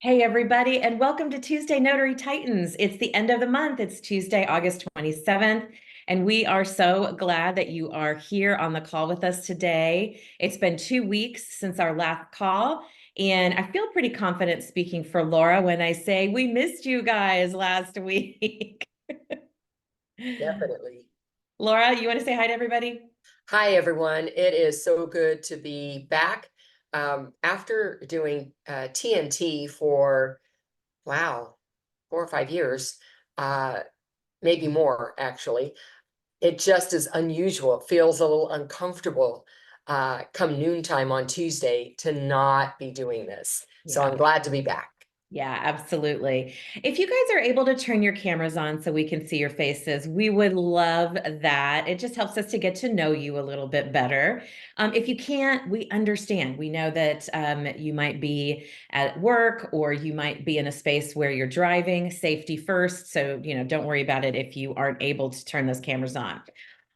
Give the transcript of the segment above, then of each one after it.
Hey, everybody, and welcome to Tuesday Notary Titans. It's the end of the month. It's Tuesday, August 27th, and we are so glad that you are here on the call with us today. It's been 2 weeks since our last call, and I feel pretty confident speaking for Laura when I say we missed you guys last week. Definitely. Laura, you want to say hi to everybody? Hi, everyone. It is so good to be back. After doing TNT for, wow, 4 or 5 years, uh, maybe more, actually, it just is unusual. It feels a little uncomfortable come noontime on Tuesday to not be doing this. So Yeah. I'm glad to be back. Yeah, absolutely. If you guys are able to turn your cameras on so we can see your faces, we would love that. It just helps us to get to know you a little bit better. If you can't, we understand. We know that you might be at work or you might be in a space where you're driving, safety first. So, don't worry about it if you aren't able to turn those cameras on.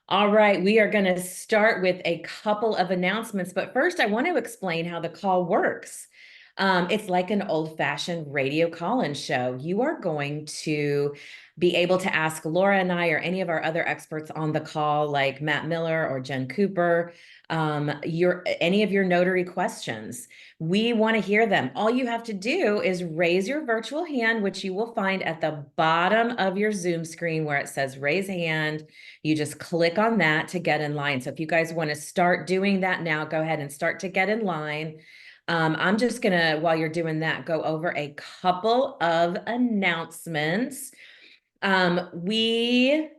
All right, we are going to start with a couple of announcements, but first I want to explain how the call works. It's like an old-fashioned radio call-in show. You are going to be able to ask Laura and I or any of our other experts on the call, like Matt Miller or Jen Cooper, any of your notary questions. We want to hear them. All you have to do is raise your virtual hand, which you will find at the bottom of your Zoom screen where it says raise hand. You just click on that to get in line. So if you guys want to start doing that now, go ahead and start to get in line. I'm just gonna, while you're doing that, go over a couple of announcements. We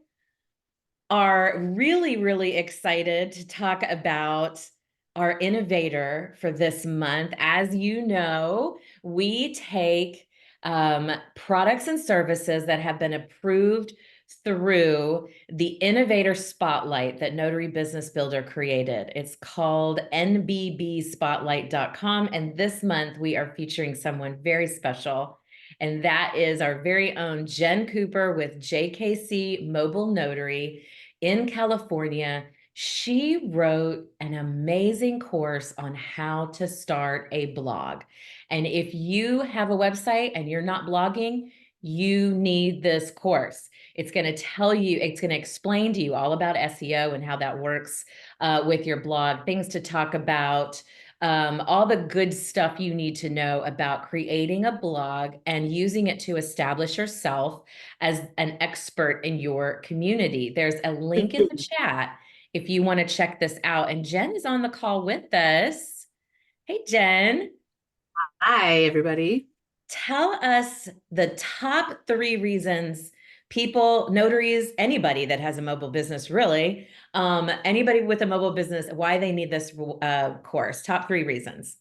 are really, really excited to talk about our innovator for this month. As you know, we take products and services that have been approved through the Innovator Spotlight that Notary Business Builder created. It's called nbbspotlight.com. And this month we are featuring someone very special. And that is our very own Jen Cooper with JKC Mobile Notary in California. She wrote an amazing course on how to start a blog. And if you have a website and you're not blogging, you need this course. It's going to tell you, it's going to explain to you all about SEO and how that works with your blog, things to talk about, all the good stuff you need to know about creating a blog and using it to establish yourself as an expert in your community. There's a link in the chat if you want to check this out. And Jen is on the call with us. Hey, Jen. Hi, everybody. Tell us the top 3 reasons people, notaries, anybody that has a mobile business, really, anybody with a mobile business, why they need this course. Top 3 reasons.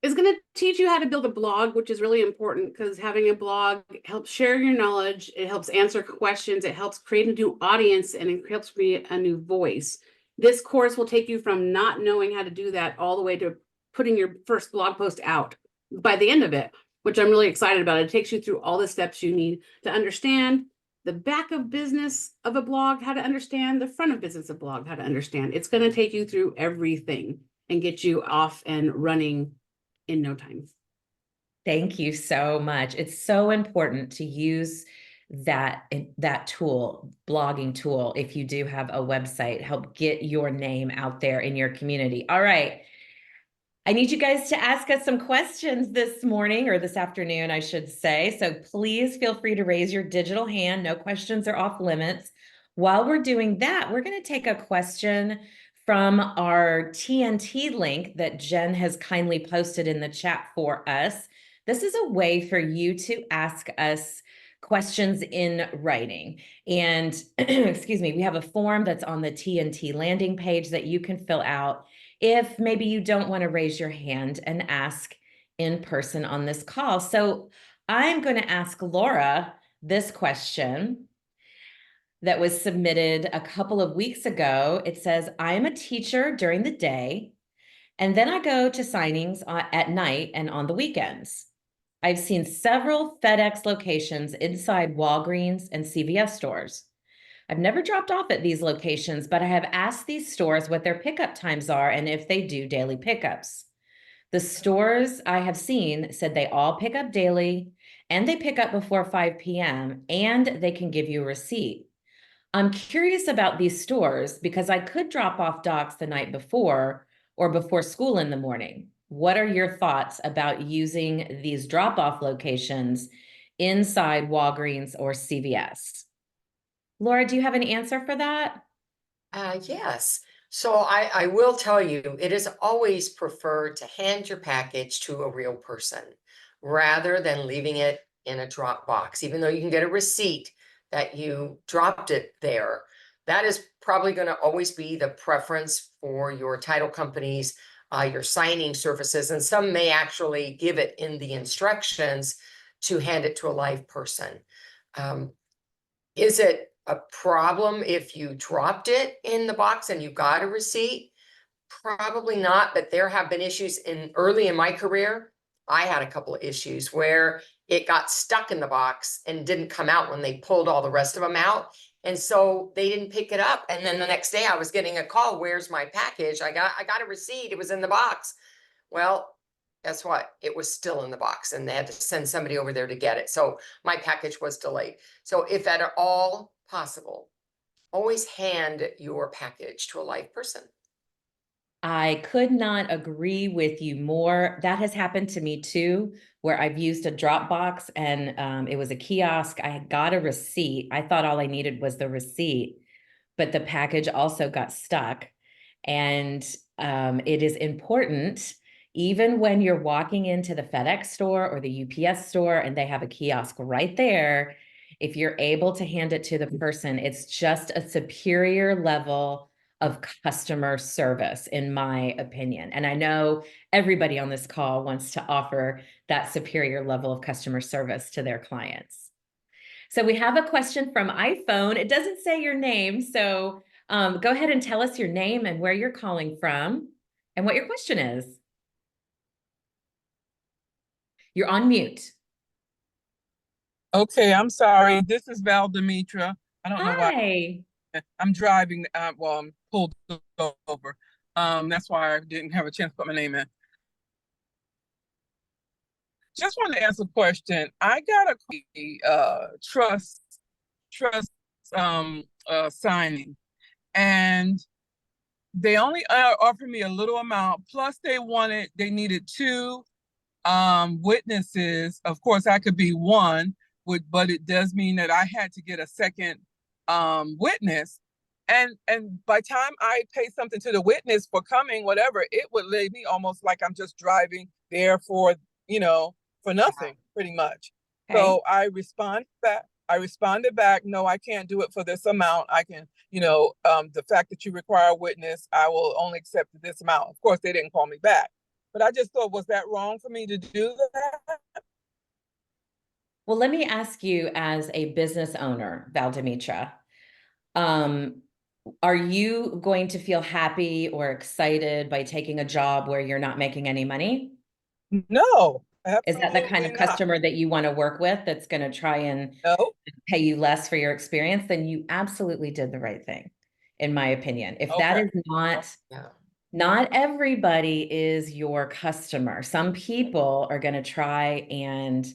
It's going to teach you how to build a blog, which is really important because having a blog helps share your knowledge. It helps answer questions. It helps create a new audience and it helps create a new voice. This course will take you from not knowing how to do that all the way to putting your first blog post out by the end of it, which I'm really excited about. It takes you through all the steps you need to understand the back of business of a blog, how to understand the front of business of a blog, how to understand. It's going to take you through everything and get you off and running in no time. Thank you so much. It's so important to use that tool, blogging tool, if you do have a website, help get your name out there in your community. All right. I need you guys to ask us some questions this morning or this afternoon, I should say. So please feel free to raise your digital hand. No questions are off limits. While we're doing that, we're going to take a question from our TNT link that Jen has kindly posted in the chat for us. This is a way for you to ask us questions in writing. And excuse me, we have a form that's on the TNT landing page that you can fill out if maybe you don't want to raise your hand and ask in person on this call. So I'm going to ask Laura this question that was submitted a couple of weeks ago. It says, I am a teacher during the day, and then I go to signings at night and on the weekends. I've seen several FedEx locations inside Walgreens and CVS stores. I've never dropped off at these locations, but I have asked these stores what their pickup times are and if they do daily pickups. The stores I have seen said they all pick up daily and they pick up before 5 p.m. and they can give you a receipt. I'm curious about these stores because I could drop off docs the night before or before school in the morning. What are your thoughts about using these drop-off locations inside Walgreens or CVS? Laura, do you have an answer for that? Yes. So I will tell you, it is always preferred to hand your package to a real person rather than leaving it in a drop box, even though you can get a receipt that you dropped it there. That is probably going to always be the preference for your title companies, your signing services, and some may actually give it in the instructions to hand it to a live person. Is it a problem if you dropped it in the box and you got a receipt? Probably not, but there have been issues early in my career. I had a couple of issues where it got stuck in the box and didn't come out when they pulled all the rest of them out. And so they didn't pick it up. And then the next day I was getting a call, where's my package? I got a receipt. It was in the box. Well, guess what? It was still in the box and they had to send somebody over there to get it. So my package was delayed. So if at all possible, always hand your package to a live person. I could not agree with you more. That has happened to me too, where I've used a Dropbox and it was a kiosk. I got a receipt. I thought all I needed was the receipt, but the package also got stuck. And it is important, even when you're walking into the FedEx store or the UPS store and they have a kiosk right there, if you're able to hand it to the person, it's just a superior level of customer service, in my opinion. And I know everybody on this call wants to offer that superior level of customer service to their clients. So we have a question from iPhone. It doesn't say your name, so go ahead and tell us your name and where you're calling from and what your question is. You're on mute. Okay, I'm sorry. This is Val Demetra. I don't know why Hi. I'm driving. Well, I'm pulled over. That's why I didn't have a chance to put my name in. Just want to ask a question. I got a trust signing, and they only offered me a little amount. Plus, they needed two witnesses. Of course, I could be one, but it does mean that I had to get a second witness. And by time I pay something to the witness for coming, whatever, it would leave me almost like I'm just driving there for nothing, pretty much. Okay. So I responded back, no, I can't do it for this amount. I can, the fact that you require a witness, I will only accept this amount. Of course, they didn't call me back. But I just thought, was that wrong for me to do that? Well, let me ask you as a business owner, Valdemitra, are you going to feel happy or excited by taking a job where you're not making any money? No, Is that the kind absolutely of not. customer that you want to work with that's going to try and No. pay you less for your experience? Then you absolutely did the right thing, in my opinion. If that Okay. is not, Yeah. not everybody is your customer. Some people are going to try and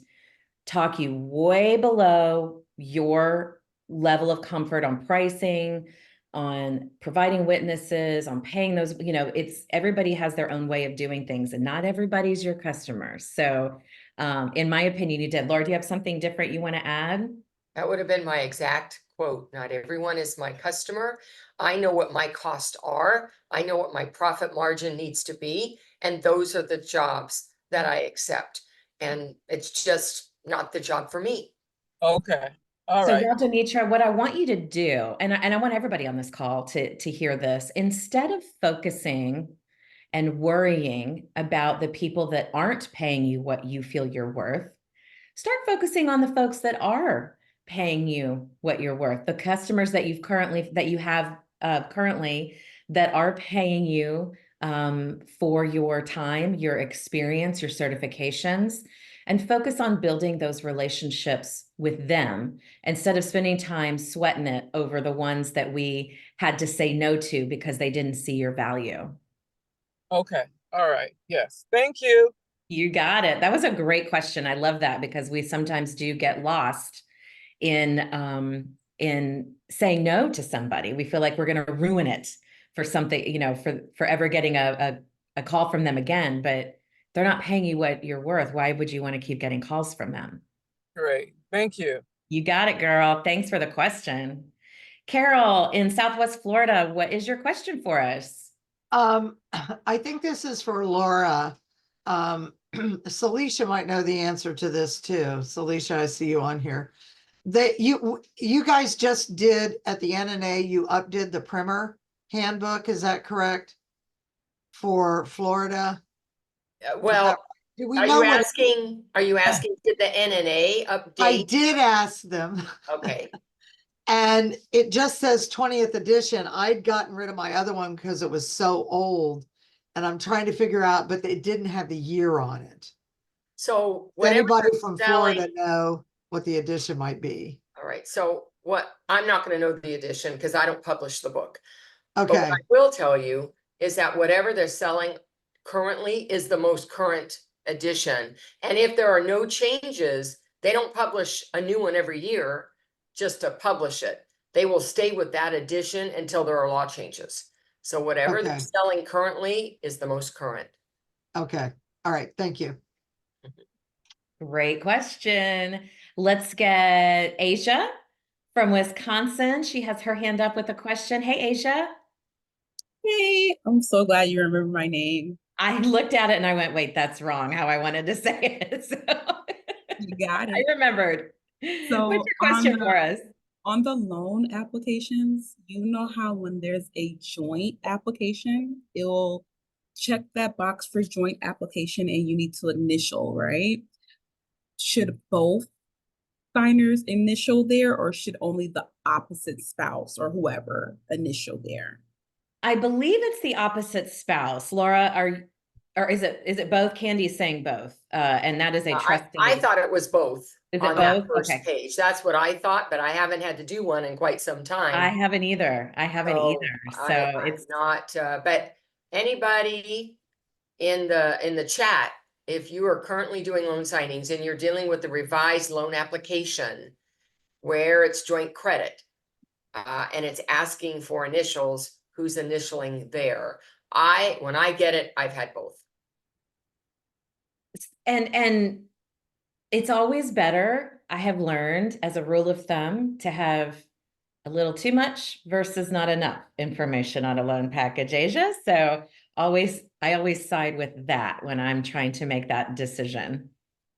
talk you way below your level of comfort on pricing, on providing witnesses, on paying those, it's everybody has their own way of doing things and not everybody's your customer. So in my opinion, you did. Laura, do you have something different you want to add? That would have been my exact quote. Not everyone is my customer. I know what my costs are. I know what my profit margin needs to be. And those are the jobs that I accept. And it's just not the job for me. Okay. All So, right. Demetra, what I want you to do, and I want everybody on this call to hear this, instead of focusing and worrying about the people that aren't paying you what you feel you're worth, start focusing on the folks that are paying you what you're worth, the customers that you have currently that are paying you for your time, your experience, your certifications, and focus on building those relationships with them instead of spending time sweating it over the ones that we had to say no to because they didn't see your value. Okay. All right. Yes. Thank you. You got it. That was a great question. I love that because we sometimes do get lost in saying no to somebody. We feel like we're going to ruin it for something, for ever getting a call from them again, but they're not paying you what you're worth. Why would you want to keep getting calls from them? Great. Thank you. You got it, girl. Thanks for the question. Carol in Southwest Florida, what is your question for us? I think this is for Laura. Celicia might know the answer to this too. Celicia, I see you on here. You guys just did at the NNA, you updid the primer handbook, is that correct? For Florida? Well, Do we are know you what? asking, did the NNA I update? did ask them. Okay, And it just says 20th edition. I'd gotten rid of my other one because it was so old. And I'm trying to figure out, but it didn't have the year on it. so Does whatever anybody they're from selling- Florida know what the edition might be? All right, so I'm not gonna know the edition because I don't publish the book. But what Okay, I will tell you is that whatever they're selling currently is the most current edition. And if there are no changes, they don't publish a new one every year just to publish it. They will stay with that edition until there are law changes. So whatever they're Okay. selling currently is the most current. okay. All right, thank you. Great question. Let's get Asia from Wisconsin. She has her hand up with a question. Hey, Asia. Hey, I'm so glad you remember my name. I looked at it and I went, wait, that's wrong, how I wanted to say it. So You got I it. remembered. So What's your question for us? on the loan applications, you know how when there's a joint application, it will check that box for joint application and you need to initial, right? Should both signers initial there or should only the opposite spouse or whoever initial there? I believe it's the opposite spouse. Laura, or is it both? Candy's saying both. And that is a trusted. I thought it was both Is it on that both? first Okay. page. That's what I thought, but I haven't had to do one in quite some time. I haven't either. So So I'm it's not, but anybody in the chat, if you are currently doing loan signings and you're dealing with the revised loan application where it's joint credit, and it's asking for initials, who's initialing there? When I get it, I've had both. and it's always better, I have learned as a rule of thumb, to have a little too much versus not enough information on a loan package, Asia. So I always side with that when I'm trying to make that decision.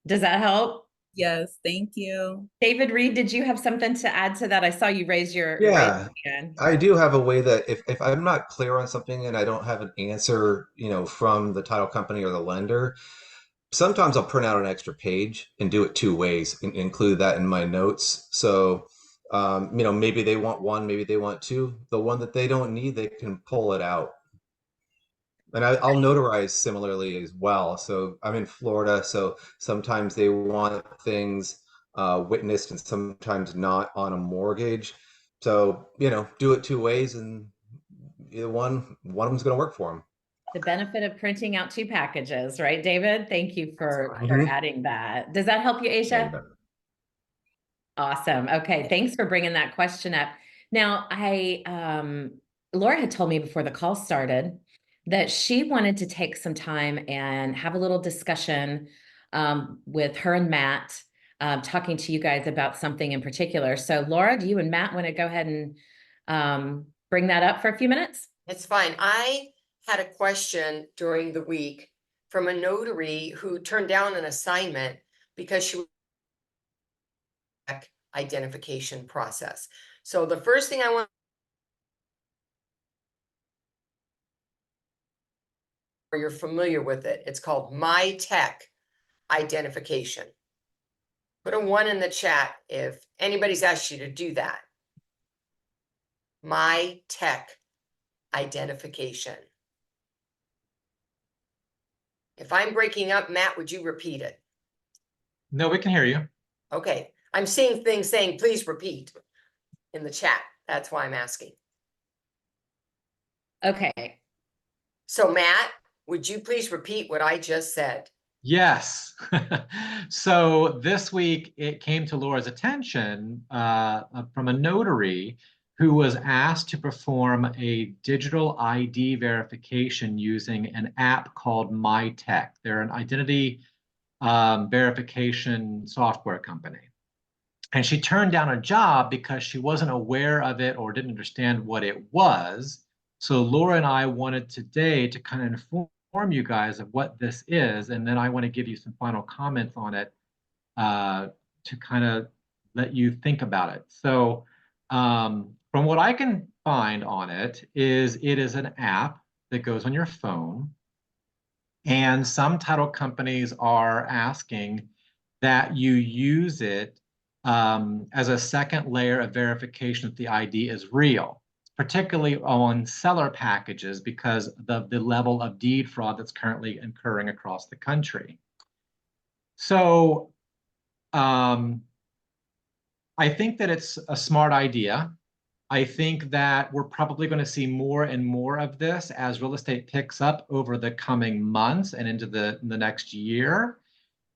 Does that help? Yes, thank you. David Reed, did you have something to add to that? I saw you raise your Yeah, hand. I do have a way that if I'm not clear on something and I don't have an answer, from the title company or the lender, sometimes I'll print out an extra page and do it two ways and include that in my notes. So, maybe they want one, maybe they want two. The one that they don't need, they can pull it out. And I'll notarize similarly as well. So I'm in Florida, so sometimes they want things witnessed and sometimes not on a mortgage. So, do it two ways and either one of them's going to work for them. The benefit of printing out two packages, right, David? Thank you for right. adding that. Does that help you, Asia? Awesome. Okay, thanks for bringing that question up. Now, Laura had told me before the call started that she wanted to take some time and have a little discussion with her and Matt, talking to you guys about something in particular. So, Laura, do you and Matt want to go ahead and bring that up for a few minutes? It's fine. I had a question during the week from a notary who turned down an assignment because she identification process. So the first thing I want, or you're familiar with it, it's called My Tech identification. Put a 1 in the chat if anybody's asked you to do that. My Tech identification. If I'm breaking up, Matt, would you repeat it? No, we can hear you. Okay, I'm seeing things saying, please repeat in the chat. That's why I'm asking. Okay. So Matt, Would you please repeat what I just said? Yes. So this week it came to Laura's attention from a notary who was asked to perform a digital ID verification using an app called MyTech. They're an identity verification software company. And she turned down a job because she wasn't aware of it or didn't understand what it was. So Laura and I wanted today to kind of inform you guys of what this is, and then I want to give you some final comments on it to kind of let you think about it. So from what I can find on it is an app that goes on your phone, and some title companies are asking that you use it as a second layer of verification that the ID is real, particularly on seller packages because of the level of deed fraud that's currently occurring across the country. So I think that it's a smart idea. I think that we're probably going to see more and more of this as real estate picks up over the coming months and into the next year.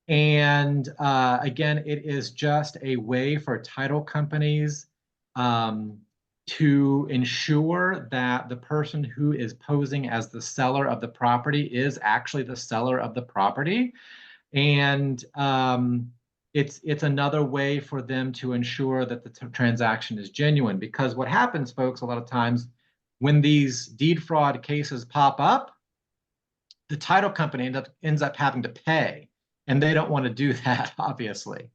And again, it is just a way for title companies to ensure that the person who is posing as the seller of the property is actually the seller of the property. And it's another way for them to ensure that the transaction is genuine. Because what happens, folks, a lot of times when these deed fraud cases pop up, the title company ends up having to pay. And they don't want to do that, obviously.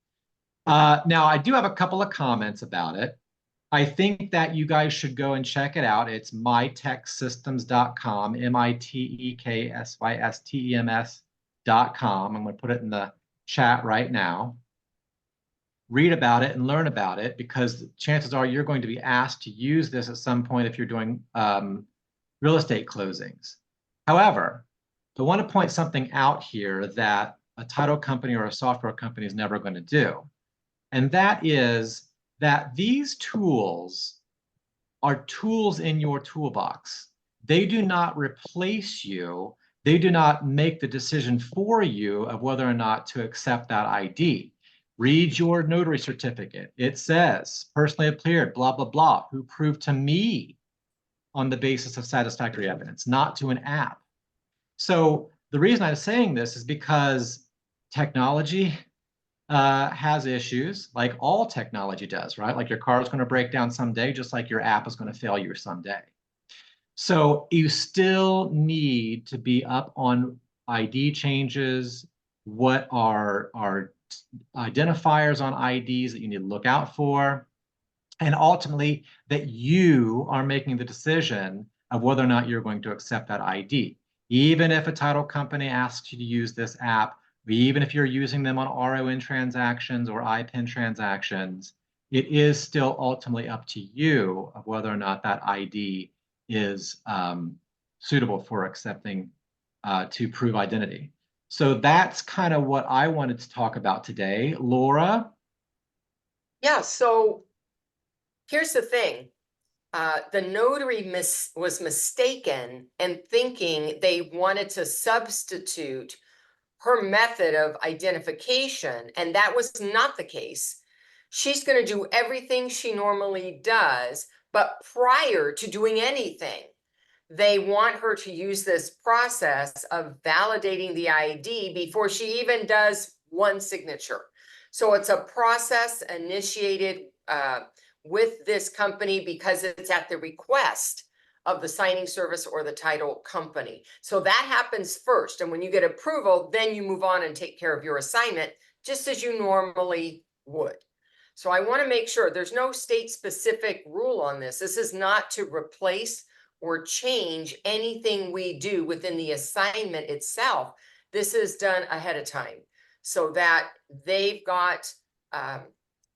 Now, I do have a couple of comments about it. I think that you guys should go and check it out. It's mytechsystems.com, MITEKSYSTEMS.com. I'm going to put it in the chat right now. Read about it and learn about it, because chances are you're going to be asked to use this at some point if you're doing real estate closings. However, I want to point something out here that a title company or a software company is never going to do. And that is that these tools are tools in your toolbox. They do not replace you. They do not make the decision for you of whether or not to accept that ID. Read your notary certificate. It says, personally appeared, blah, blah, blah, who proved to me on the basis of satisfactory evidence, not to an app. So the reason I'm saying this is because technology has issues, like all technology does, right? Like your car is going to break down someday, just like your app is going to fail you someday. So you still need to be up on ID changes, what are identifiers on IDs that you need to look out for, and ultimately that you are making the decision of whether or not you're going to accept that ID. Even if a title company asks you to use this app, even if you're using them on RON transactions or IPIN transactions, it is still ultimately up to you of whether or not that ID is suitable for accepting to prove identity. So that's kind of what I wanted to talk about today. Laura? Yeah, so here's the thing. The notary was mistaken in thinking they wanted to substitute her method of identification, and that was not the case. She's going to do everything she normally does, but prior to doing anything, they want her to use this process of validating the ID before she even does one signature. So it's a process initiated with this company because it's at the request of the signing service or the title company. So that happens first. And when you get approval, then you move on and take care of your assignment just as you normally would. So I want to make sure there's no state specific rule on this. This is not to replace or change anything we do within the assignment itself. This is done ahead of time so that they've got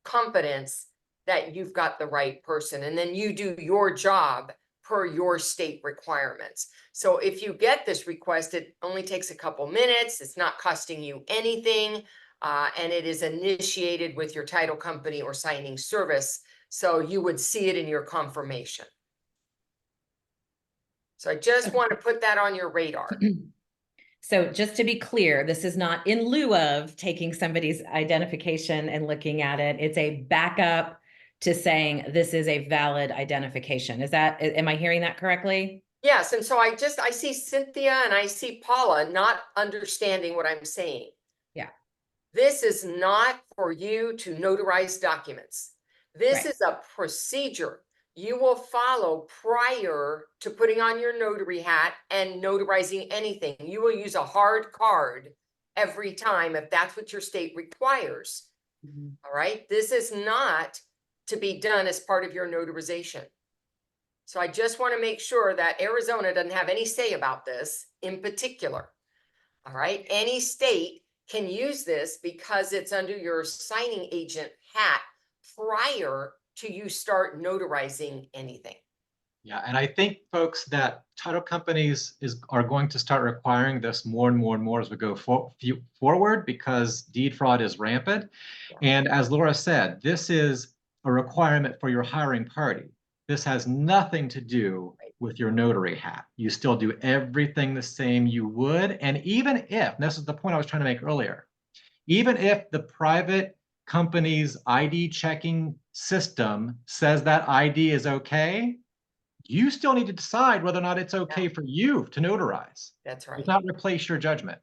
confidence that you've got the right person, and then you do your job per your state requirements. So if you get this request, it only takes a couple minutes. It's not costing you anything, and it is initiated with your title company or signing service. So you would see it in your confirmation. So I just want to put that on your radar. So just to be clear, this is not in lieu of taking somebody's identification and looking at it. It's a backup to saying this is a valid identification. Is that, am I hearing that correctly? Yes, and so I see Cynthia and I see Paula not understanding what I'm saying. Yeah. This is not for you to notarize documents. This Right. is a procedure you will follow prior to putting on your notary hat and notarizing anything. You will use a hard card every time if that's what your state requires. Mhm. All right. This is not to be done as part of your notarization. So I just want to make sure that Arizona doesn't have any say about this in particular. All right. Any state can use this because it's under your signing agent hat prior to you start notarizing anything. Yeah, and I think, folks, that title companies are going to start requiring this more and more and more as we go forward, because deed fraud is rampant. Yeah. And as Laura said, this is a requirement for your hiring party. This has nothing to do with your notary hat. You still do everything the same you would. And even if, and this is the point I was trying to make earlier, even if the private company's ID checking system says that ID is okay, you still need to decide whether or not it's okay for you to notarize. That's right. Does not replace your judgment.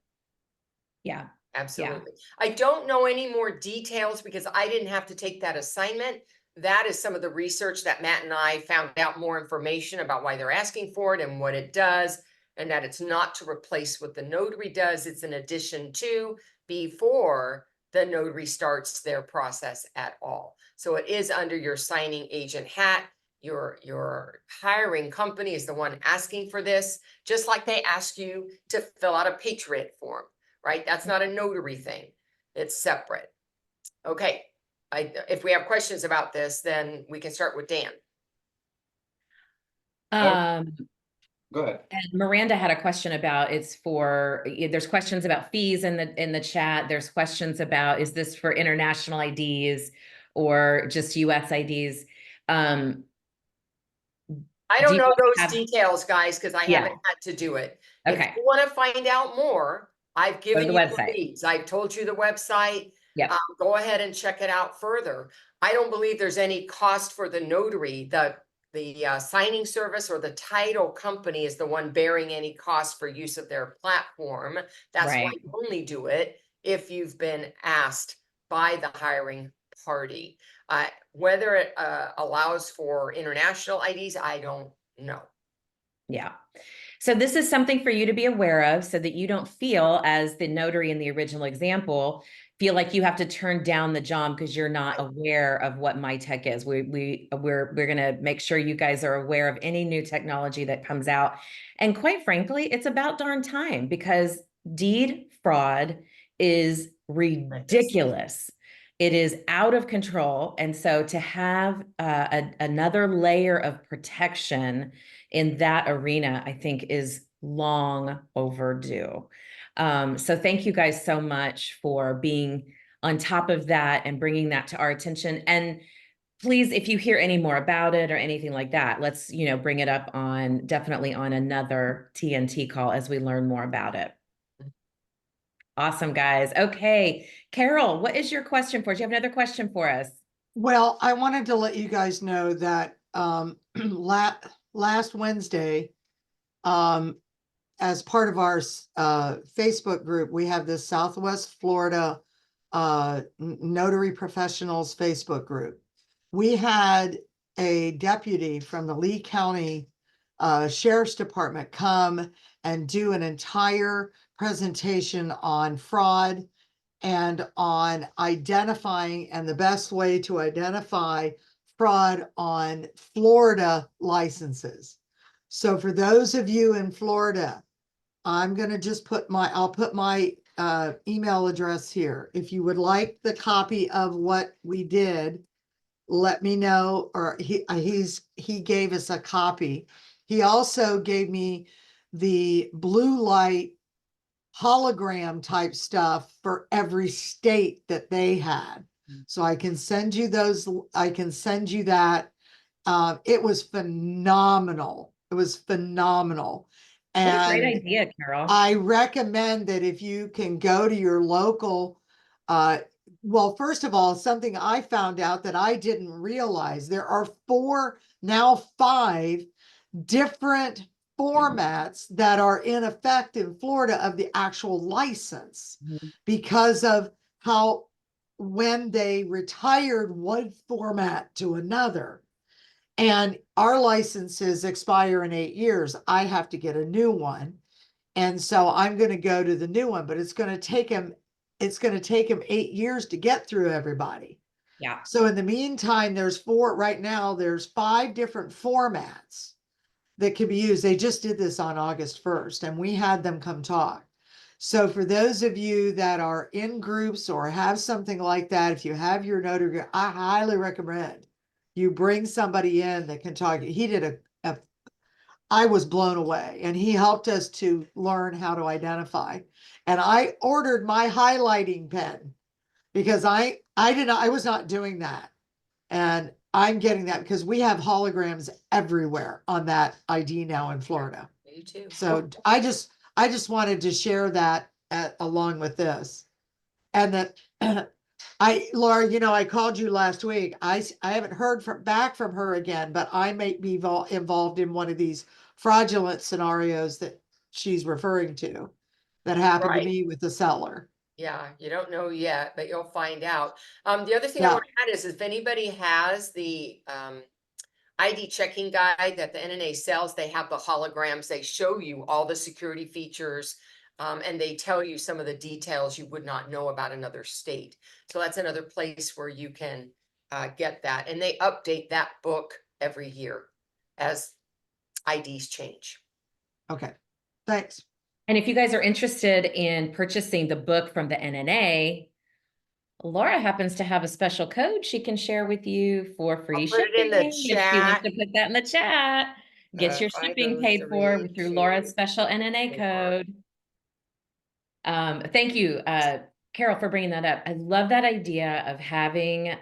Yeah. Absolutely. I don't know any more details because I didn't have to take that assignment. That is some of the research that Matt and I found out more information about why they're asking for it and what it does, and that it's not to replace what the notary does. It's an addition to before the notary starts their process at all. So it is under your signing agent hat. Your hiring company is the one asking for this, just like they ask you to fill out a Patriot form. Right? That's not a notary thing. It's separate. Okay. If we have questions about this, then we can start with Dan. Go ahead. And Miranda had a question about there's questions about fees in the chat. There's questions about, is this for international IDs or just US IDs? I don't Do you know those have- details, guys, because I Yeah. haven't had to do it. If Okay. you want to find out more, I've given the you the website. leads. I've told you the website. Yep. Go ahead and check it out further. I don't believe there's any cost for the notary. The signing service or the title company is the one bearing any cost for use of their platform. That's why Right. you only do it if you've been asked by the hiring party. Whether it allows for international IDs, I don't know. Yeah. So this is something for you to be aware of so that you don't feel, as the notary in the original example, feel like you have to turn down the job because you're not aware of what MyTech is. We're going to make sure you guys are aware of any new technology that comes out. And quite frankly, it's about darn time, because deed fraud is ridiculous. It is out of control. And so to have another layer of protection in that arena, I think, is long overdue. So thank you guys so much for being on top of that and bringing that to our attention. And please, if you hear any more about it or anything like that, let's, bring it up definitely on another TNT call as we learn more about it. Awesome, guys. Okay. Carol, what is your question for us? Do you have another question for us? Well, I wanted to let you guys know that last Wednesday, as part of our Facebook group, we have this Southwest Florida Notary Professionals Facebook group. We had a deputy from the Lee County Sheriff's Department come and do an entire presentation on fraud and on identifying, and the best way to identify fraud on Florida licenses. So for those of you in Florida, I'm going to just I'll put my email address here. If you would like the copy of what we did, let me know. Or he gave us a copy. He also gave me the blue light hologram type stuff for every state that they had. So I can send you those. I can send you that. It was phenomenal. It was phenomenal. What a great And idea, Carol. I recommend that if you can go to your local, well, first of all, something I found out that I didn't realize, there are now five different formats that are in effect in Florida of the actual license Mhm. because of how when they retired one format to another. And our licenses expire in 8 years. I have to get a new one. And so I'm going to go to the new one, but it's going to take him 8 years to get through everybody. Yeah. So in the meantime, right now, there's 5 different formats that can be used. They just did this on August 1st, and we had them come talk. So for those of you that are in groups or have something like that, if you have your notary, I highly recommend you bring somebody in that can talk. He did I was blown away, and he helped us to learn how to identify. And I ordered my highlighting pen because I was not doing that. And I'm getting that because we have holograms everywhere on that ID now in Florida. You too. So I just wanted to share that along with this. And that Laura, I called you last week. I haven't heard back from her again, but I may be involved in one of these fraudulent scenarios that she's referring to that happened to Right. me with the seller. Yeah, you don't know yet, but you'll find out. The other thing I Yeah. want to add is if anybody has the ID checking guide that the NNA sells, they have the holograms. They show you all the security features, and they tell you some of the details you would not know about another state. So that's another place where you can get that. And they update that book every year as IDs change. Okay. Thanks. And if you guys are interested in purchasing the book from the NNA, Laura happens to have a special code she can share with you for free I'll put it in shipping. the If she wants chat. to put that in the chat, get your shipping paid for through Laura's special NNA code. Thank you, Carol, for bringing that up. I love that idea of having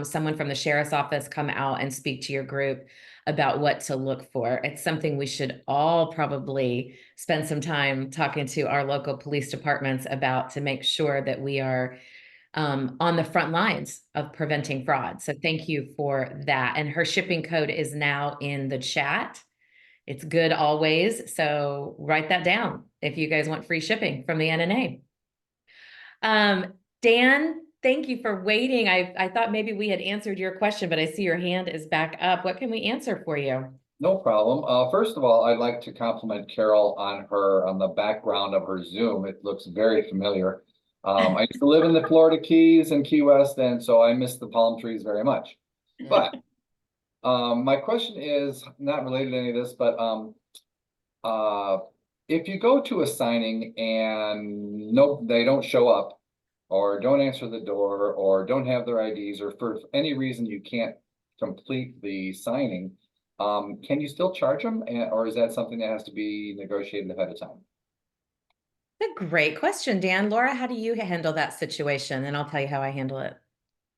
someone from the sheriff's office come out and speak to your group about what to look for. It's something we should all probably spend some time talking to our local police departments about to make sure that we are on the front lines of preventing fraud. So thank you for that. And her shipping code is now in the chat. It's good always. So write that down if you guys want free shipping from the NNA. Dan, thank you for waiting. I thought maybe we had answered your question, but I see your hand is back up. What can we answer for you? No problem. First of all, I'd like to compliment Carol on the background of her Zoom. It looks very familiar. I used to live in the Florida Keys and Key West, and so I miss the palm trees very much. But my question is not related to any of this, but if you go to a signing and they don't show up, or don't answer the door, or don't have their IDs, or for any reason you can't complete the signing, can you still charge them, or is that something that has to be negotiated ahead of time? A great question, Dan. Laura, how do you handle that situation? And I'll tell you how I handle it.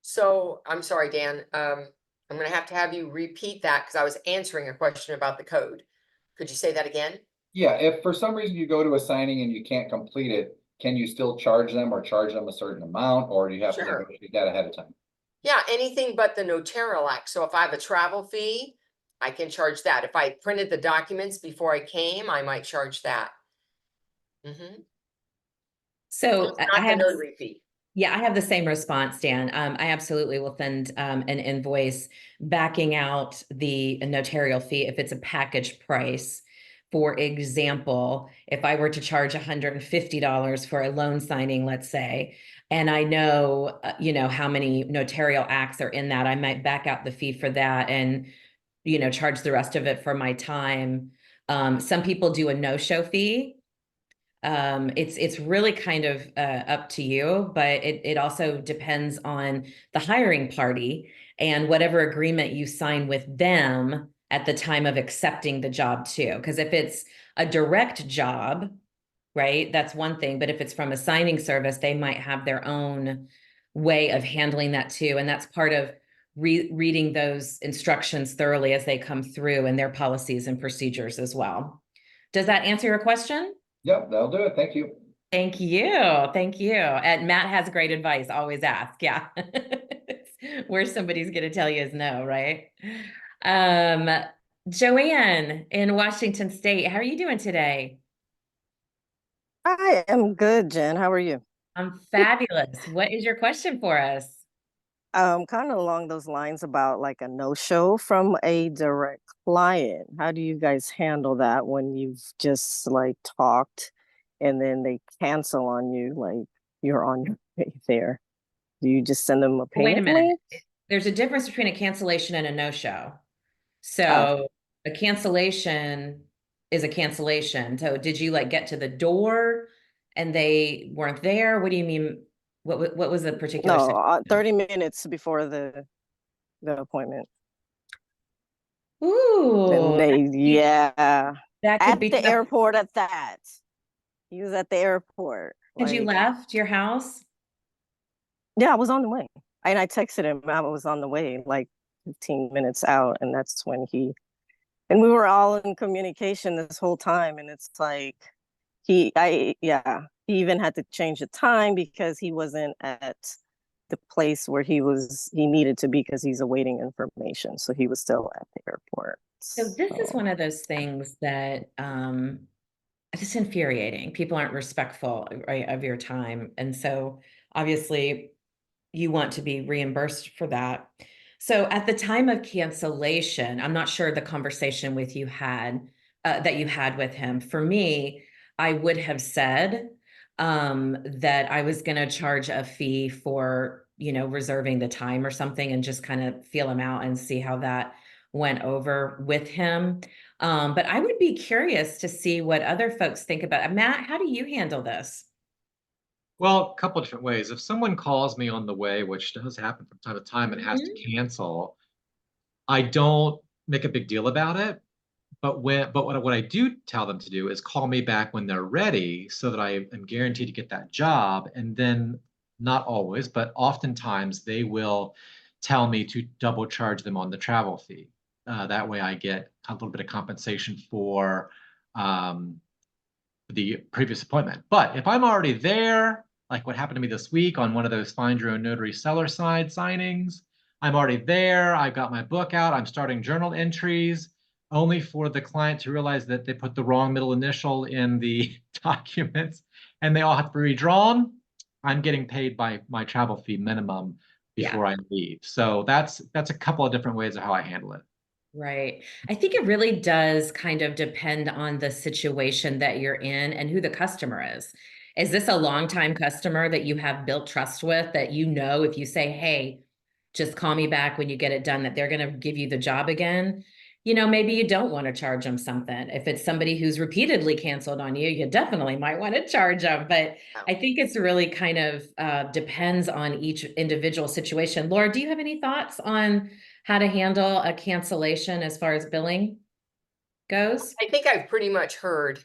So I'm sorry, Dan. I'm going to have you repeat that because I was answering a question about the code. Could you say that again? Yeah, if for some reason you go to a signing and you can't complete it, can you still charge them or charge them a certain amount, or do you have to negotiate that ahead of time? Yeah, anything but the notarial act. So if I have a travel fee, I can charge that. If I printed the documents before I came, I might charge that. So not the notary fee. Yeah, I have the same response, Dan. I absolutely will send an invoice backing out the notarial fee if it's a package price. For example, if I were to charge $150 for a loan signing, let's say, and I know, how many notarial acts are in that, I might back out the fee for that and, charge the rest of it for my time. Some people do a no-show fee. It's really kind of up to you, but it also depends on the hiring party and whatever agreement you sign with them at the time of accepting the job too. Because if it's a direct job, right, that's one thing. But if it's from a signing service, they might have their own way of handling that too. And that's part of reading those instructions thoroughly as they come through and their policies and procedures as well. Does that answer your question? Yep, that'll do it. Thank you. Thank you. Thank you. And Matt has great advice. Always ask. Yeah. Where somebody's going to tell you is no, right? Um, Joanne in Washington State, how are you doing today? I am good, Jen. How are you? I'm fabulous. What is your question for us? Kind of along those lines about like a no-show from a direct client. How do you guys handle that when you've just like talked and then they cancel on you, like you're on your way there? Do you just send them a Well, wait a payment minute. link? There's a difference between a cancellation and a no-show. Oh, So a cancellation is a cancellation. So did you like get to the door and they weren't there? What do you mean? What was the particular no, situation? 30 minutes before the appointment. Ooh, And yeah, that could at be the tough. airport at that. He was at the airport. Had you Like, left your house? yeah, I was on the way. And I texted him, I was on the way, like 15 minutes out. And that's when and we were all in communication this whole time. And it's like, he even had to change the time because he wasn't at the place where he needed to be because he's awaiting information. So he was still at the airport. So this is one of those things that it's infuriating. People aren't respectful, right, of your time. And so obviously you want to be reimbursed for that. So at the time of cancellation, I'm not sure the conversation with you had that you had with him. For me, I would have said that I was going to charge a fee for, reserving the time or something and just kind of feel him out and see how that went over with him. But I would be curious to see what other folks think about it. Matt, how do you handle this? Well, a couple of different ways. If someone calls me on the way, which does happen from time to time and has to Mhm. cancel, I don't make a big deal about it. But what I do tell them to do is call me back when they're ready so that I am guaranteed to get that job. And then not always, but oftentimes they will tell me to double charge them on the travel fee. That way I get a little bit of compensation for um, the previous appointment. But if I'm already there, like what happened to me this week on one of those find your own notary seller side signings, I'm already there. I've got my book out. I'm starting journal entries only for the client to realize that they put the wrong middle initial in the documents and they all have to be redrawn. I'm getting paid by my travel fee minimum Yeah. before I leave. So that's a couple of different ways of how I handle it. Right. I think it really does kind of depend on the situation that you're in and who the customer is. Is this a longtime customer that you have built trust with that if you say, hey, just call me back when you get it done, that they're going to give you the job again? Maybe you don't want to charge them something. If it's somebody who's repeatedly canceled on you, you definitely might want to charge them. But I think it's really kind of depends on each individual situation. Laura, do you have any thoughts on how to handle a cancellation as far as billing goes? I think I've pretty much heard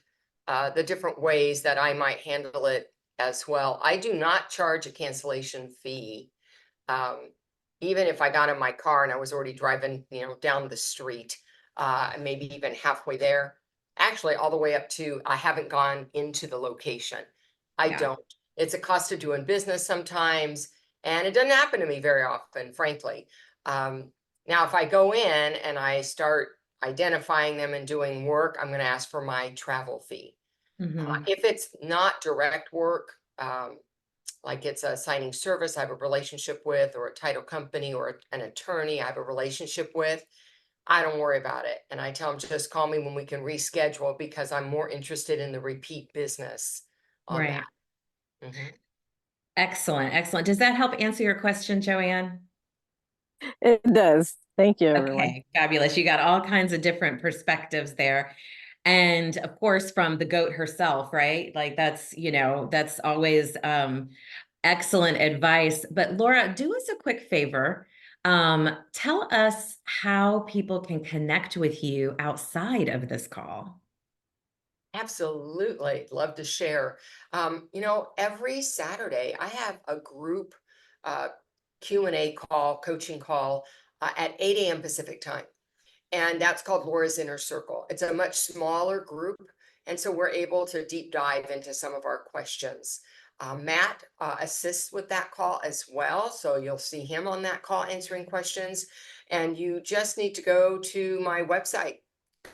the different ways that I might handle it as well. I do not charge a cancellation fee. Even if I got in my car and I was already driving, down the street, maybe even halfway there, actually all the way up to I haven't gone into the location. I Yeah. don't. It's a cost of doing business sometimes, and it doesn't happen to me very often, frankly. Now, if I go in and I start identifying them and doing work, I'm going to ask for my travel fee. Mhm. If it's not direct work, like it's a signing service I have a relationship with, or a title company or an attorney I have a relationship with, I don't worry about it. And I tell them, just call me when we can reschedule because I'm more interested in the repeat business on Right. that. Mhm. Excellent. Excellent. Does that help answer your question, Joanne? it does. Thank you, everyone. Okay, fabulous. You got all kinds of different perspectives there. And of course, from the goat herself, right? Like that's always excellent advice. But Laura, do us a quick favor. Tell us how people can connect with you outside of this call. Absolutely. Love to share. Every Saturday I have a group uh, Q&A call, coaching call at 8 a.m. Pacific time. And that's called Laura's Inner Circle. It's a much smaller group. And so we're able to deep dive into some of our questions. Matt assists with that call as well. So you'll see him on that call answering questions. And you just need to go to my website,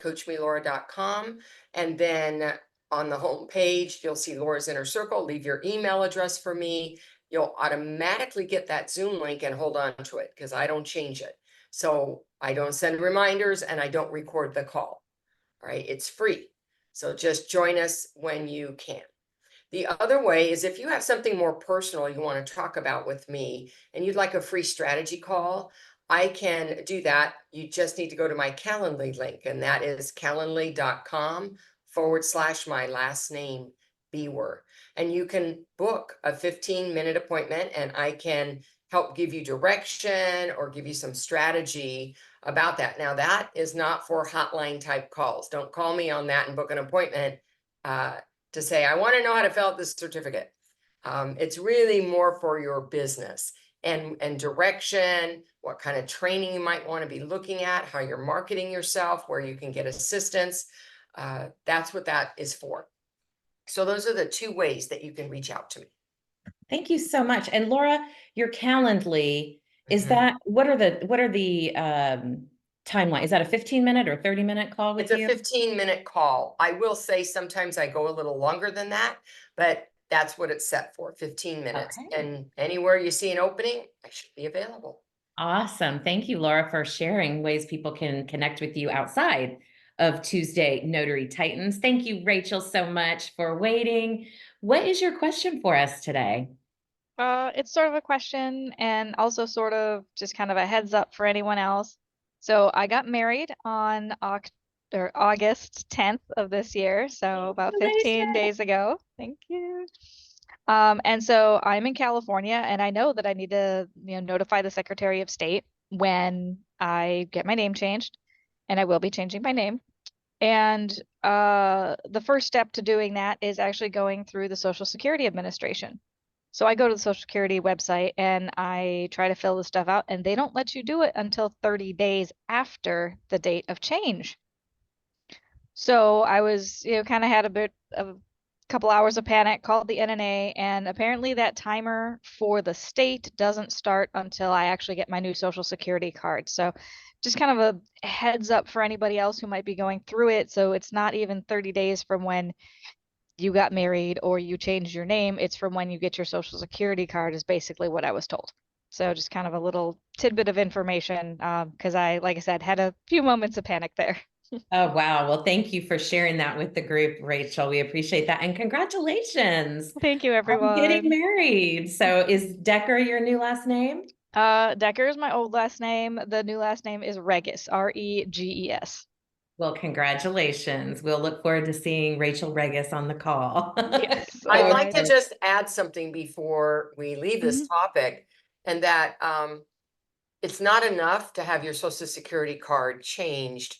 coachmelora.com. And then on the home page, you'll see Laura's Inner Circle. Leave your email address for me. You'll automatically get that Zoom link and hold on to it because I don't change it. So I don't send reminders and I don't record the call. All right, it's free. So just join us when you can. The other way is if you have something more personal you want to talk about with me and you'd like a free strategy call, I can do that. You just need to go to my Calendly link, and that is calendly.com/my last name, Biewer. And you can book a 15-minute appointment and I can help give you direction or give you some strategy about that. Now, that is not for hotline type calls. Don't call me on that and book an appointment to say, I want to know how to fill out this certificate. It's really more for your business and direction, what kind of training you might want to be looking at, how you're marketing yourself, where you can get assistance. That's what that is for. So those are the two ways that you can reach out to me. Thank you so much. And Laura, your Calendly, is that, what are the timeline? Is that a 15-minute or 30-minute call with It's you? a 15-minute call. I will say sometimes I go a little longer than that, but that's what it's set for, 15 minutes. Okay. And anywhere you see an opening, I should be available. Awesome. Thank you, Laura, for sharing ways people can connect with you outside of Tuesday Notary Titans. Thank you, Rachel, so much for waiting. What is your question for us today? It's sort of a question and also sort of just kind of a heads up for anyone else. So I got married on August 10th of this year, so about 15 days ago. Thank you. And so I'm in California, and I know that I need to, notify the Secretary of State when I get my name changed, and I will be changing my name. And the first step to doing that is actually going through the Social Security Administration. So I go to the Social Security website and I try to fill the stuff out, and they don't let you do it until 30 days after the date of change. So I was, kind of had a bit of a couple hours of panic, called the NNA, and apparently that timer for the state doesn't start until I actually get my new Social Security card. So just kind of a heads up for anybody else who might be going through it. So it's not even 30 days from when you got married or you changed your name. It's from when you get your Social Security card is basically what I was told. So just kind of a little tidbit of information because like I said, had a few moments of panic there. Oh, wow. Well, thank you for sharing that with the group, Rachel. We appreciate that. And congratulations. Thank you, on everyone. getting married. So is Decker your new last name? Decker is my old last name. The new last name is Regis, Reges. Well, congratulations. We'll look forward to seeing Rachel Regis on the call. Yes. I'd like to just add something before we leave this topic, and that it's not enough to have your Social Security card changed.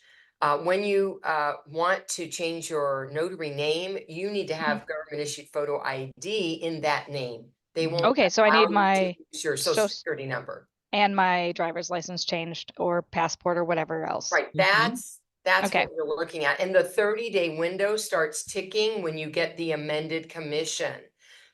When you want to change your notary name, you need to have government issued photo ID in that name. They won't. Okay, so I need allow you my to use your Social Security number and my driver's license changed or passport or whatever else. Right. That's Okay. what you're looking at. And the 30-day window starts ticking when you get the amended commission.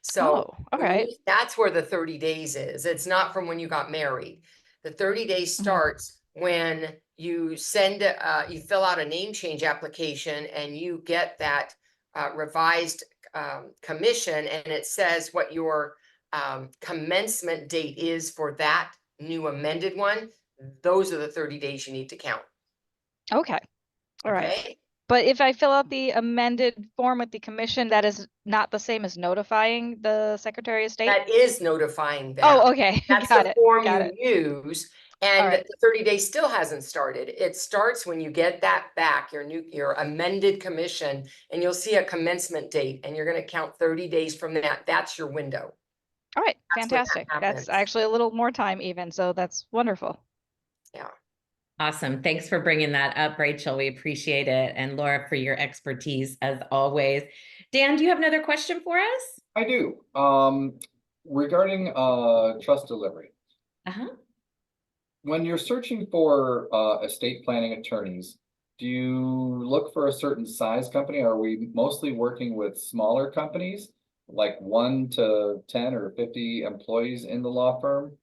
So all right. that's where the 30 days is. It's not from when you got married. The 30 days starts when you send, you fill out a name change application and you get that revised commission, and it says what your commencement date is for that new amended one. Those are the 30 days you need to count. Okay. All right. But if I fill out the amended form with the commission, that is not the same as notifying the Secretary of State? That is notifying them. Oh, okay. That's Got the it. form Got you it. use. And right. the 30 days still hasn't started. It starts when you get that back, your amended commission, and you'll see a commencement date, and you're going to count 30 days from that. That's your window. All right. That's Fantastic. That's actually a little more time even. So that's wonderful. Yeah. Awesome. Thanks for bringing that up, Rachel. We appreciate it. And Laura, for your expertise as always. Dan, do you have another question for us? I do. Regarding trust delivery. Uh-huh. When you're searching for estate planning attorneys, do you look for a certain size company? Are we mostly working with smaller companies, like 1 to 10 or 50 employees in the law firm?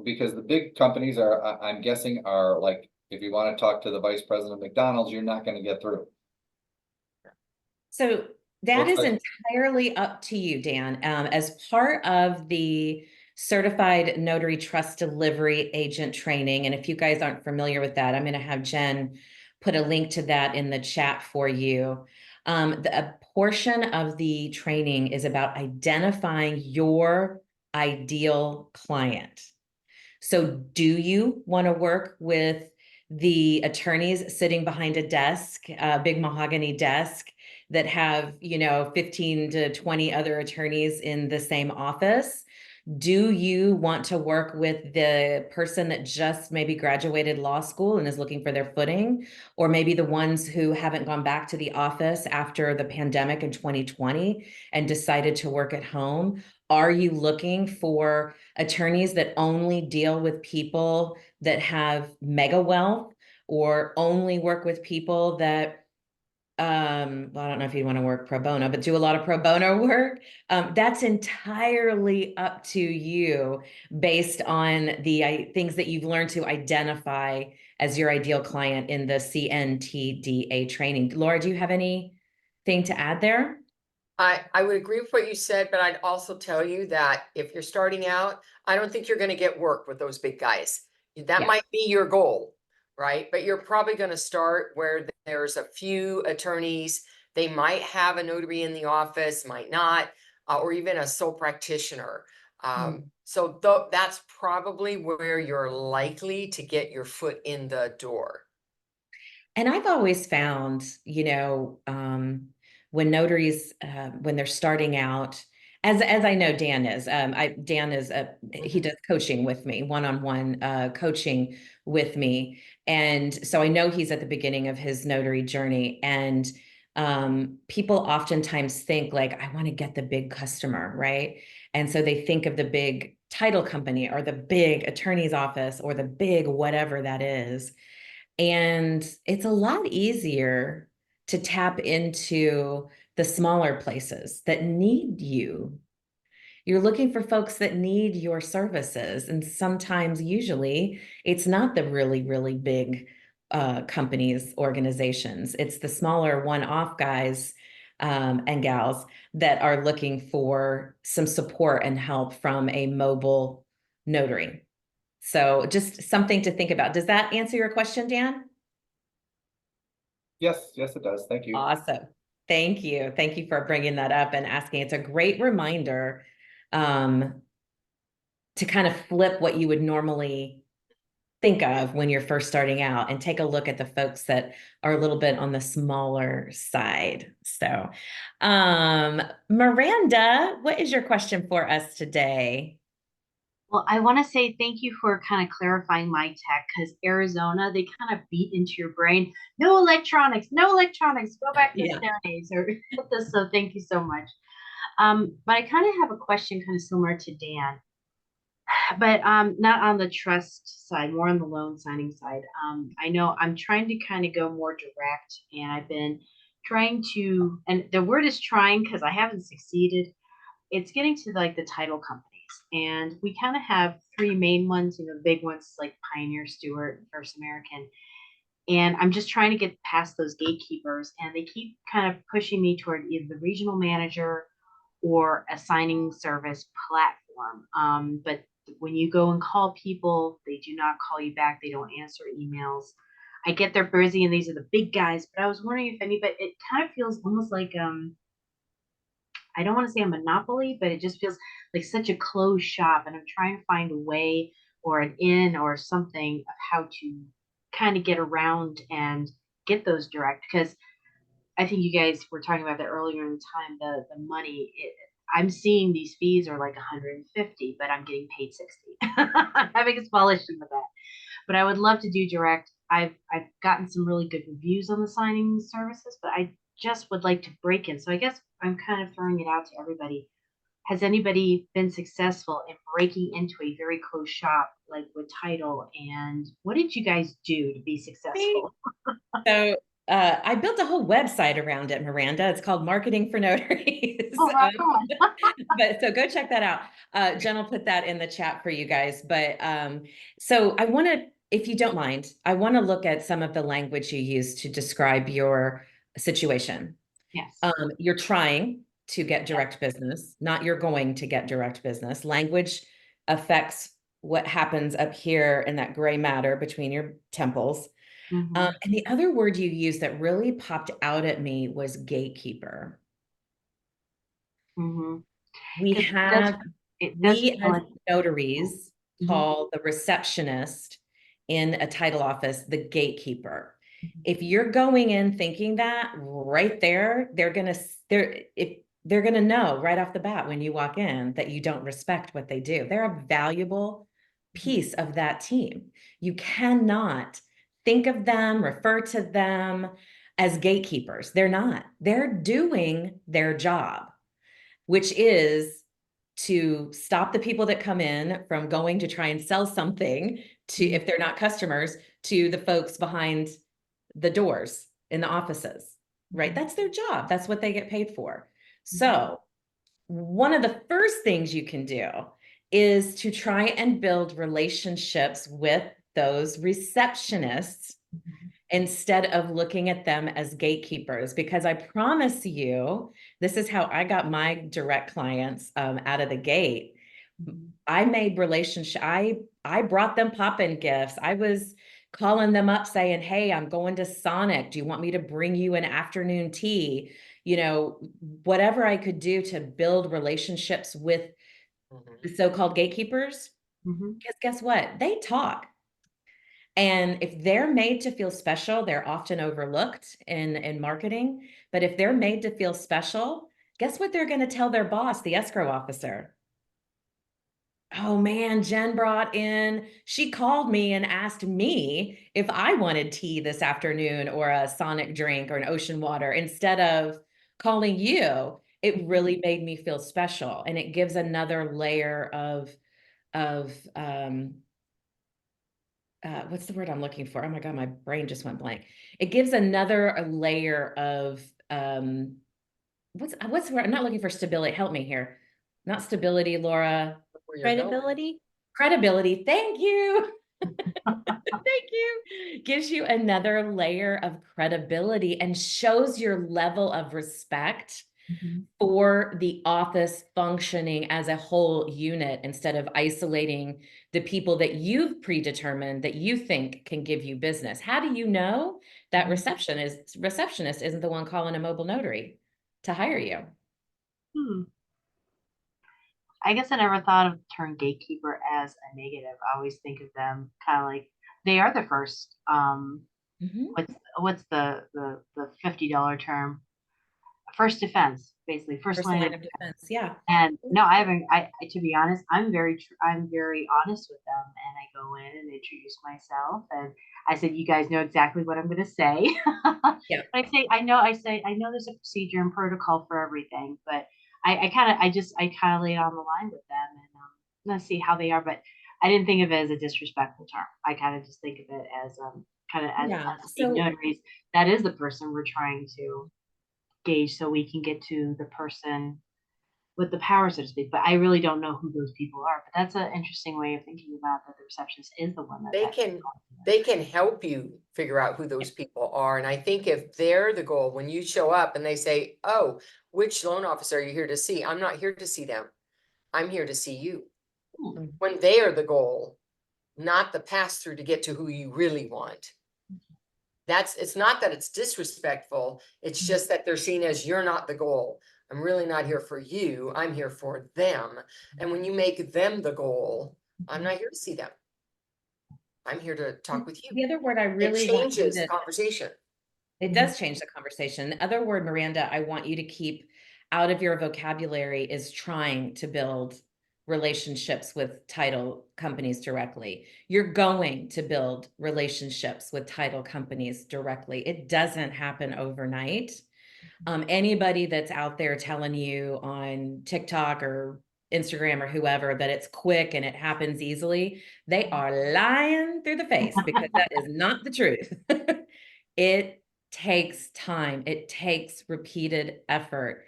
Because the big companies are, I'm guessing, are like, if you want to talk to the vice president of McDonald's, you're not going to get through. So that Looks is like- entirely up to you, Dan. As part of the certified notary trust delivery agent training, and if you guys aren't familiar with that, I'm going to have Jen put a link to that in the chat for you. A portion of the training is about identifying your ideal client. So do you want to work with the attorneys sitting behind a desk, a big mahogany desk that have, 15 to 20 other attorneys in the same office? Do you want to work with the person that just maybe graduated law school and is looking for their footing, or maybe the ones who haven't gone back to the office after the pandemic in 2020 and decided to work at home? Are you looking for attorneys that only deal with people that have mega wealth, or only work with people that well, I don't know if you want to work pro bono, but do a lot of pro bono work? That's entirely up to you based on the things that you've learned to identify as your ideal client in the CNTDA training. Laura, do you have anything to add there? I would agree with what you said, but I'd also tell you that if you're starting out, I don't think you're going to get work with those big guys. That Yeah. might be your goal, right? But you're probably going to start where there's a few attorneys. They might have a notary in the office, might not, or even a sole practitioner. So that's probably where you're likely to get your foot in the door. And I've always found, when notaries, when they're starting out, as I know Dan is, Dan is he does coaching with me, one-on-one coaching with me, and so I know he's at the beginning of his notary journey. And people oftentimes think like, I want to get the big customer, right? And so they think of the big title company or the big attorney's office or the big whatever that is. And it's a lot easier to tap into the smaller places that need you. You're looking for folks that need your services. And sometimes, usually, it's not the really, really big companies, organizations. It's the smaller one-off guys and gals that are looking for some support and help from a mobile notary. So just something to think about. Does that answer your question, Dan? Yes, it does. Thank you. Awesome. Thank you. Thank you for bringing that up and asking. It's a great reminder to kind of flip what you would normally think of when you're first starting out and take a look at the folks that are a little bit on the smaller side. So, Miranda, what is your question for us today? Well, I want to say thank you for kind of clarifying my tech, because Arizona, they kind of beat into your brain. No electronics, no electronics. Go back to Yeah. Stone Age or this. So thank you so much. But I kind of have a question kind of similar to Dan, but not on the trust side, more on the loan signing side. I know I'm trying to kind of go more direct, and I've been trying to, and the word is trying because I haven't succeeded. It's getting to like the title companies, and we kind of have three main ones, the big ones like Pioneer, Stewart, First American. And I'm just trying to get past those gatekeepers, and they keep kind of pushing me toward either the regional manager or a signing service platform. But when you go and call people, they do not call you back. They don't answer emails. I get they're busy and these are the big guys, but I was wondering if anybody, it kind of feels almost like I don't want to say a monopoly, but it just feels like such a closed shop. And I'm trying to find a way or an in or something of how to kind of get around and get those direct. Because I think you guys were talking about that earlier in the time, the money. I'm seeing these fees are like 150, but I'm getting paid 60. I'm having a small issue with that. But I would love to do direct. I've gotten some really good reviews on the signing services, but I just would like to break in. So I guess I'm kind of throwing it out to everybody. has anybody been successful in breaking into a very close shop, like with title? And what did you guys do to be successful? So I built a whole website around it, Miranda. It's called Marketing for Notaries. Oh, rock on. But so go check that out. Jen will put that in the chat for you guys. But so I want to, if you don't mind, I want to look at some of the language you use to describe your situation. Yes. You're trying to get direct business, not you're going to get direct business. Language affects what happens up here in that gray matter between your temples. Mhm. And the other word you used that really popped out at me was gatekeeper. Mhm. We 'Cause have, it does we feel as like notaries Mhm. call the receptionist in a title office the gatekeeper. Mhm. If you're going in thinking that right there, they're gonna know right off the bat when you walk in that you don't respect what they do. They're a valuable piece of that team. You cannot think of them, refer to them as gatekeepers. They're not. They're doing their job, which is to stop the people that come in from going to try and sell something to, if they're not customers, to the folks behind the doors in the offices, right? That's their job. That's what they get paid for. So one of the first things you can do is to try and build relationships with those receptionists instead of looking at them as gatekeepers, because I promise you, this is how I got my direct clients out of the gate. I made relationship. I brought them pop-in gifts. I was calling them up saying, "Hey, I'm going to Sonic. Do you want me to bring you an afternoon tea?" You know, whatever I could do to build relationships with the so-called gatekeepers. Mhm. Guess what? They talk. And if they're made to feel special, they're often overlooked in marketing. But if they're made to feel special, guess what they're going to tell their boss, the escrow officer? Oh man, Jen brought in, she called me and asked me if I wanted tea this afternoon or a Sonic drink or an ocean water instead of calling you. It really made me feel special. And it gives another layer of what's the word I'm looking for? Oh my God, my brain just went blank. It gives another layer of what's the word? I'm not looking for stability. Help me here. Not stability, Laura. Where you're going. Credibility. Credibility. Thank you. Thank you. Gives you another layer of credibility and shows your level of respect Mhm. for the office functioning as a whole unit instead of isolating the people that you've predetermined that you think can give you business. How do you know that receptionist isn't the one calling a mobile notary to hire you? Hmm. I guess I never thought of the term gatekeeper as a negative. I always think of them kind of like they are the first. Mhm. What's the $50 term? First defense, basically first First line line of of defense. Yeah. And no, I haven't. To be honest, I'm very honest with them, and I go in and introduce myself, and I said, "You guys know exactly what I'm going to say." Yeah. I say, I know there's a procedure and protocol for everything, but I kind of lay it on the line with them, and let's see how they are. But I didn't think of it as a disrespectful term. I kind of just think of it as kind of as Yeah. us being So notaries. That is the person we're trying to gauge, so we can get to the person with the power, so to speak. But I really don't know who those people are. But that's an interesting way of thinking about that the receptionist is the one that's They actually can talking to them. they can help you figure out who those people are. And I think if they're the goal, when you show up and they say, "Oh, which loan officer are you here to see?" I'm not here to see them. I'm here to see you. Hmm. When they are the goal, not the pass through to get to who you really want. It's not that it's disrespectful. It's just that they're seen as you're not the goal. I'm really not here for you. I'm here for them. And when you make them the goal, I'm not here to see them. I'm here to talk with you. the other word I It really want you changes the to, conversation. it does change the conversation. The other word, Miranda, I want you to keep out of your vocabulary is trying to build relationships with title companies directly. You're going to build relationships with title companies directly. It doesn't happen overnight. Anybody that's out there telling you on TikTok or Instagram or whoever that it's quick and it happens easily, they are lying through the face because that is not the truth. It takes time, it takes repeated effort.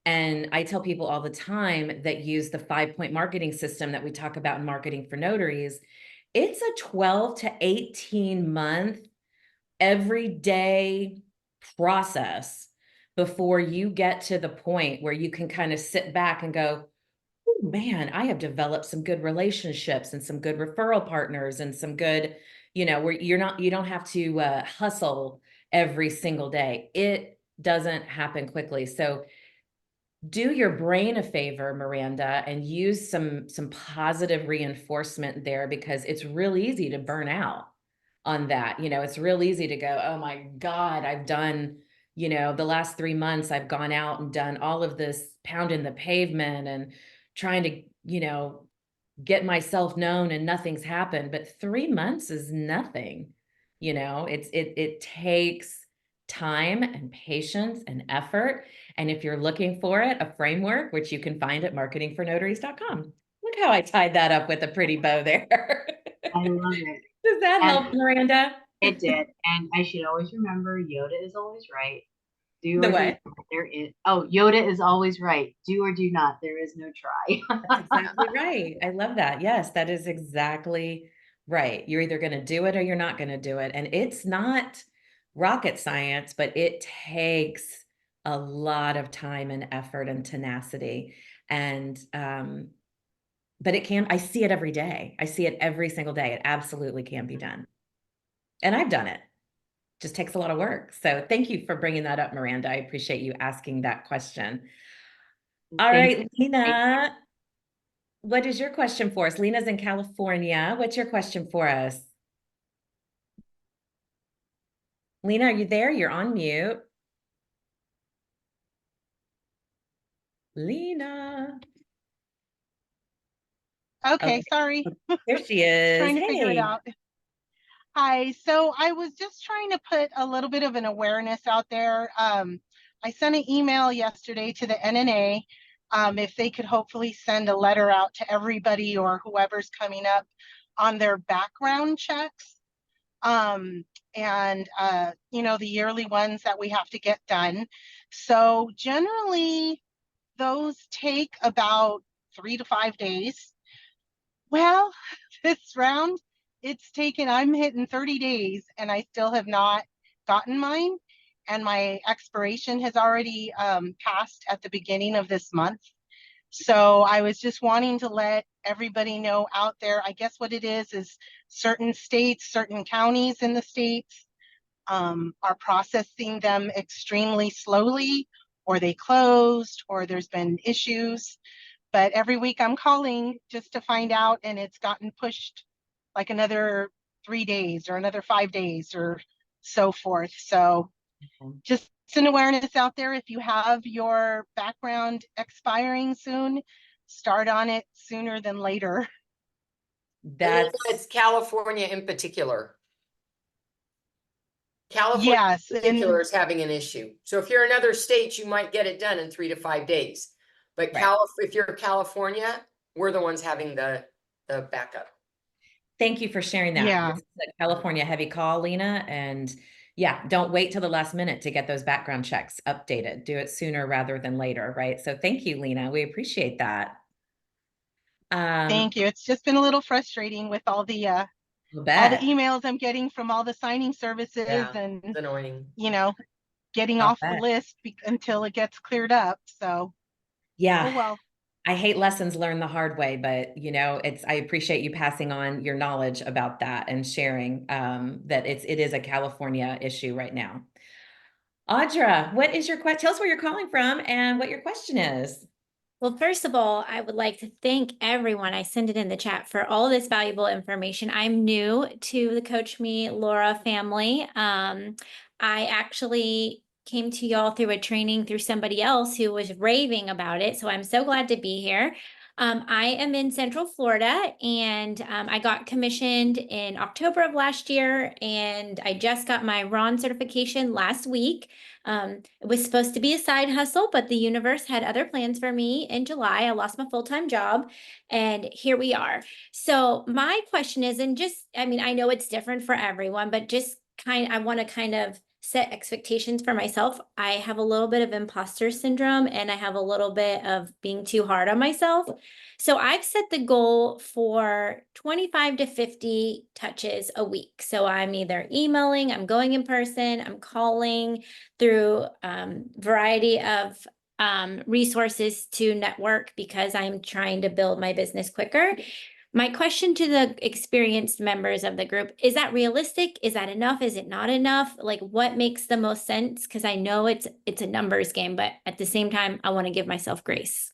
And I tell people all the time that use the 5-point marketing system that we talk about in Marketing for Notaries. It's a 12 to 18 month everyday process before you get to the point where you can kind of sit back and go, "Oh, man, I have developed some good relationships and some good referral partners and some good, where you don't have to hustle every single day." It doesn't happen quickly. So do your brain a favor, Miranda, and use some positive reinforcement there, because it's real easy to burn out on that. It's real easy to go, "Oh my God, I've done, the last 3 months, I've gone out and done all of this pounding the pavement and trying to, get myself known and nothing's happened." But 3 months is nothing. It takes time and patience and effort. And if you're looking for it, a framework, which you can find at marketingfornotaries.com. Look how I tied that up with a pretty bow there. I love it. Does that And help, Miranda? it did. And I should always remember Yoda is always right. Do The or do what? not. There is Yoda is always right. Do or do not. There is no try. That's exactly right. I love that. Yes, that is exactly right. You're either going to do it or you're not going to do it. And it's not rocket science, but it takes a lot of time and effort and tenacity. And but I see it every day. I see it every single day. It absolutely can be done. And I've done it. Just takes a lot of work. So thank you for bringing that up, Miranda. I appreciate you asking that question. All Thank right, Lena, what is your question for us? Lena's in California. What's your question for us? Lena, are you there? You're on mute. Lena. Okay, Okay, sorry. there she is. Trying to figure it Hey. out. Hi, so I was just trying to put a little bit of an awareness out there. I sent an email yesterday to the NNA if they could hopefully send a letter out to everybody or whoever's coming up on their background checks. And the yearly ones that we have to get done. So generally, those take about 3 to 5 days. Well, this round, I'm hitting 30 days and I still have not gotten mine. And my expiration has already passed at the beginning of this month. So I was just wanting to let everybody know out there, I guess what it is certain states, certain counties in the states are processing them extremely slowly, or they closed, or there's been issues. But every week I'm calling just to find out, and it's gotten pushed like another 3 days or another 5 days or so forth. So just an awareness out there. If you have your background expiring soon, start on it sooner than later. It's California in particular. California Yes, in particular is having an issue. So if you're in other states, you might get it done in 3 to 5 days. But Right. If you're California, we're the ones having the backup. Thank you for sharing that. Yeah. This is a California heavy call, Lena. And yeah, don't wait till the last minute to get those background checks updated. Do it sooner rather than later, right? So thank you, Lena. We appreciate that. Thank you. It's just been a little frustrating with all the emails I'm getting from all the signing services and it's annoying. Getting off the list until it gets cleared up. So yeah. Oh well. I hate lessons learned the hard way, but I appreciate you passing on your knowledge about that and sharing that it is a California issue right now. Audra, what is your question? Tell us where you're calling from and what your question is. Well, first of all, I would like to thank everyone. I sent it in the chat for all this valuable information. I'm new to the Coach Me Laura family. I actually came to y'all through a training through somebody else who was raving about it. So I'm so glad to be here. I am in Central Florida, and I got commissioned in October of last year, and I just got my RON certification last week. It was supposed to be a side hustle, but the universe had other plans for me in July. I lost my full-time job, and here we are. So my question is, and just, I mean, I know it's different for everyone, but just I want to kind of set expectations for myself. I have a little bit of imposter syndrome, and I have a little bit of being too hard on myself. So I've set the goal for 25 to 50 touches a week. So I'm either emailing, I'm going in person, I'm calling through variety of resources to network because I'm trying to build my business quicker. My question to the experienced members of the group, is that realistic? Is that enough? Is it not enough? Like, what makes the most sense? Because I know it's a numbers game, but at the same time, I want to give myself grace.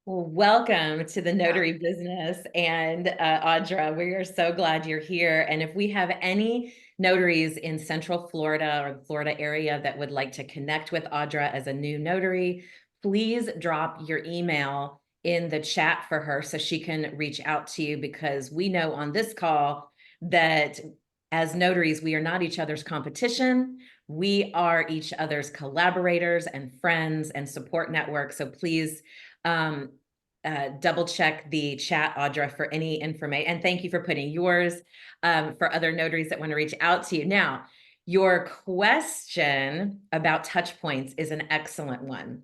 Well, welcome to the notary business. And Audra, we are so glad you're here. And if we have any notaries in Central Florida or the Florida area that would like to connect with Audra as a new notary, please drop your email in the chat for her so she can reach out to you, because we know on this call that as notaries, we are not each other's competition. We are each other's collaborators and friends and support network. So please double check the chat, Audra, for any information. And thank you for putting yours for other notaries that want to reach out to you. Now, your question about touch points is an excellent one.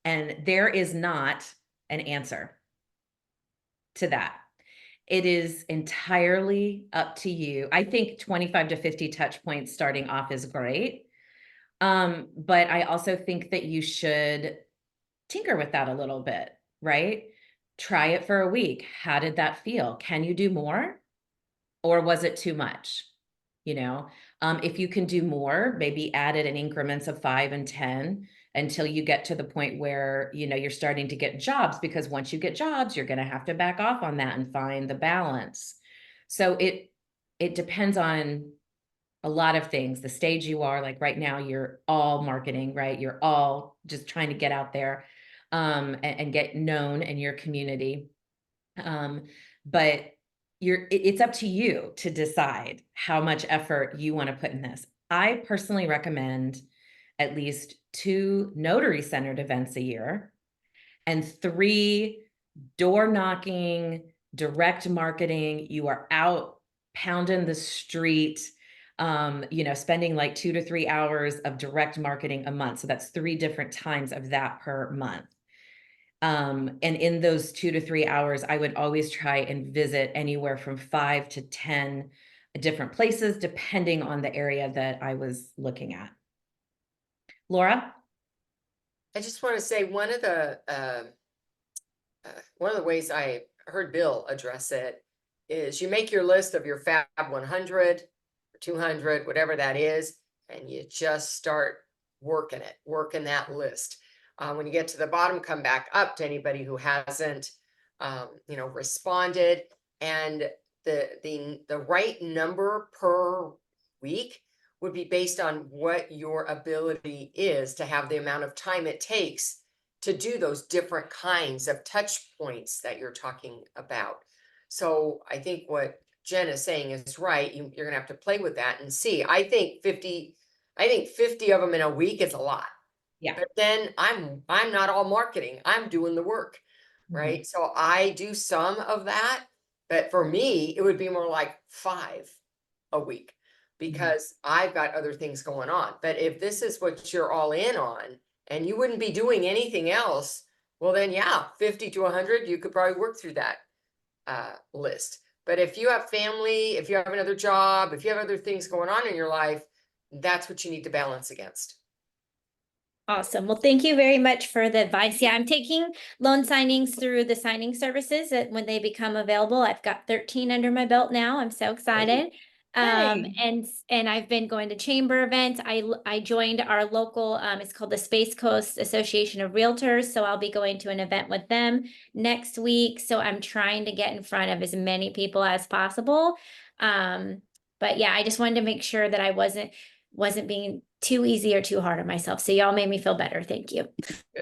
And there is not an answer to that. It is entirely up to you. I think 25 to 50 touch points starting off is great. But I also think that you should tinker with that a little bit, right? Try it for a week. How did that feel? Can you do more? Or was it too much? If you can do more, maybe add it in increments of 5 and 10 until you get to the point where, you're starting to get jobs, because once you get jobs, you're going to have to back off on that and find the balance. So it depends on a lot of things. The stage you are, like right now, you're all marketing, right? You're all just trying to get out there and get known in your community. But it's up to you to decide how much effort you want to put in this. I personally recommend at least 2 notary centered events a year and 3 door knocking, direct marketing. You are out pounding the street, spending like 2 to 3 hours of direct marketing a month. So that's 3 different times of that per month. And in those 2 to 3 hours, I would always try and visit anywhere from 5 to 10 different places, depending on the area that I was looking at. Laura? I just want to say one of the ways I heard Bill address it is you make your list of your Fab 100 or 200, whatever that is, and you just start working that list. When you get to the bottom, come back up to anybody who hasn't, responded, and the right number per week would be based on what your ability is to have the amount of time it takes to do those different kinds of touch points that you're talking about. So I think what Jen is saying is right. You're gonna have to play with that and see. I think 50 of them in a week is a lot. Yeah. But then I'm not all marketing. I'm doing the work, right? So I do some of that, but for me, it would be more like 5 a week because I've got other things going on. But if this is what you're all in on and you wouldn't be doing anything else, well then, yeah, 50 to 100, you could probably work through that list. But if you have family, if you have another job, if you have other things going on in your life, that's what you need to balance against. Awesome. Well, thank you very much for the advice. Yeah, I'm taking loan signings through the signing services that when they become available. I've got 13 under my belt now. I'm so excited. And I've been going to chamber events. I joined our local, it's called the Space Coast Association of Realtors. So I'll be going to an event with them next week. So I'm trying to get in front of as many people as possible. But yeah, I just wanted to make sure that I wasn't being too easy or too hard on myself. So y'all made me feel better. Thank you.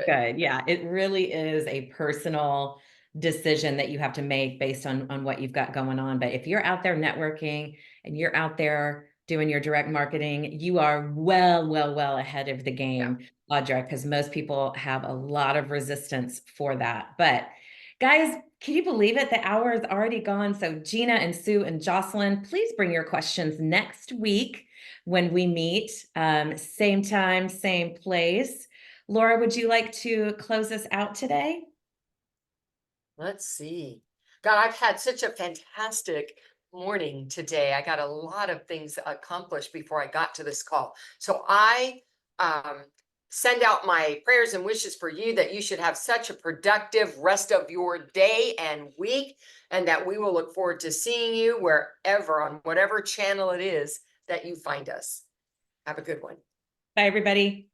Good. Yeah, it really is a personal decision that you have to make based on what you've got going on. But if you're out there networking and you're out there doing your direct marketing, you are well ahead of the game, Audra, because most people have a lot of resistance for that. But guys, can you believe it? The hour is already gone. So Gina and Sue and Jocelyn, please bring your questions next week when we meet. Same time, same place. Laura, would you like to close us out today? Let's see. God, I've had such a fantastic morning today. I got a lot of things accomplished before I got to this call. So I send out my prayers and wishes for you that you should have such a productive rest of your day and week, and that we will look forward to seeing you wherever, on whatever channel it is that you find us. Have a good one. Bye, everybody.